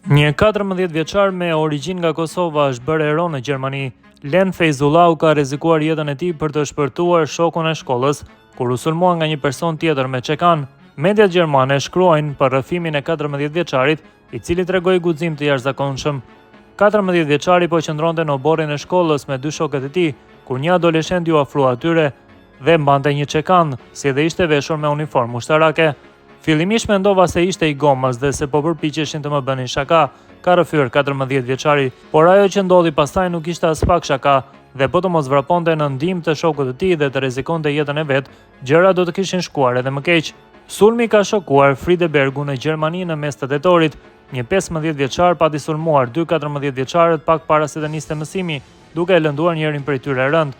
Një 14 vjeçar me origjinë nga Kosova është bërë ero në Gjermani. Len Fejzullau ka rrezikuar jetën e tij për të shpërtuar shokun e shkollës, kur u sulmua nga një person tjetër me çekan. Mediat gjermane shkruajnë për rrëfimin e 14 vjeçarit, i cili tregoi guxim të jashtëzakonshëm. 14 vjeçari po qëndronte në oborrin e shkollës me dy shokët e tij, kur një adoleshent ju afrua atyre dhe mbante një çekan, si dhe ishte veshur me uniformë ushtarake. Fillimisht mendova se ishte i gomas dhe se po përpiqeshin të më bënin shaka, ka rrëfyer 14 vjeçari, por ajo që ndodhi pastaj nuk ishte as pak shaka dhe po të mos vraponte në ndihmë të shokut të tij dhe të rrezikonte jetën e vet, gjërat do të kishin shkuar edhe më keq. Sulmi ka shokuar Friedebergun në Gjermani në mes të tetorit. Një 15 vjeçar pati sulmuar dy 14 vjeçarët pak para se të niste mësimi, duke e lënduar njërin prej tyre rënd.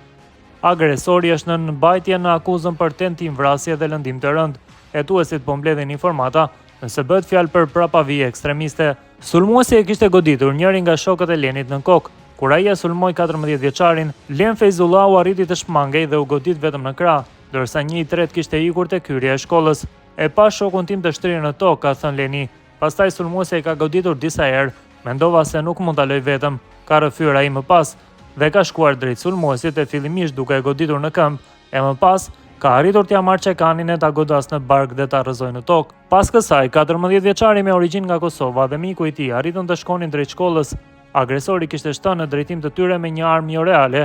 Agresori është në mbajtje në akuzën për tentim vrasje dhe lëndim të rënd. Hetuesit po mbledhin informata nëse bëhet fjalë për prapavije ekstremiste. Sulmuesi e kishte goditur njërin nga shokët e Lenit në kokë. Kur ai e sulmoi 14 vjeçarin, Len Fejzullau arriti të shmangej dhe u godit vetëm në krah, ndërsa një i tretë kishte ikur te hyrja e shkollës. E pa shokun tim të shtrirë në tokë, ka thënë Leni. Pastaj sulmuesi e ka goditur disa herë, mendova se nuk mund ta loj vetëm, ka rrëfyer ai më pas, dhe ka shkuar drejt sulmuesit e fillimisht duke e goditur në këmbë, e më pas ka arritur t'ia marrë çekanin e ta godas në bark dhe ta rrëzoi në tokë. Pas kësaj, 14 vjeçari me origjinë nga Kosova dhe miku i tij arritën të shkonin drejt shkollës. Agresori kishte shtënë në drejtim të tyre me një armë jo reale.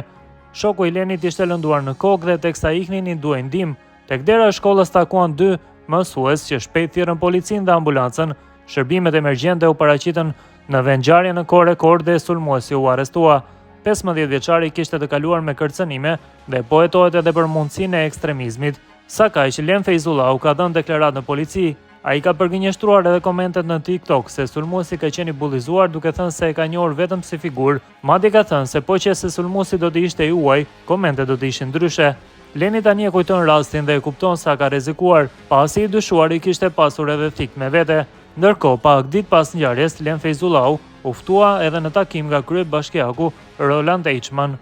Shoku i Lenit ishte lënduar në kokë dhe teksa iknin i duaj ndihmë. Tek dera e shkollës takuan dy mësues që shpejt thirrën policinë dhe ambulancën. Shërbimet emergjente u paraqitën në vendngjarje në kohë rekord dhe sulmuesi u arrestua. 15 vjeçari kishte të kaluar me kërcënime dhe po hetohet edhe për mundësinë e ekstremizmit. Sa kaq Len Fejzullau ka dhënë deklaratë në polici. Ai ka përgënjeshtruar edhe komentet në TikTok se sulmuesi ka qenë i bullizuar duke thënë se e ka njohur vetëm si figurë. Madje ka thënë se po qese sulmuesi do të ishte i huaj, komentet do të ishin ndryshe. Leni tani e kujton rastin dhe e kupton sa ka rrezikuar, pasi i dyshuari kishte pasur edhe thik me vete. Ndërkohë, pak ditë pas ngjarjes, Len Fejzullau u ftua edhe në takim nga kryebashkiaku Roland Eichmann.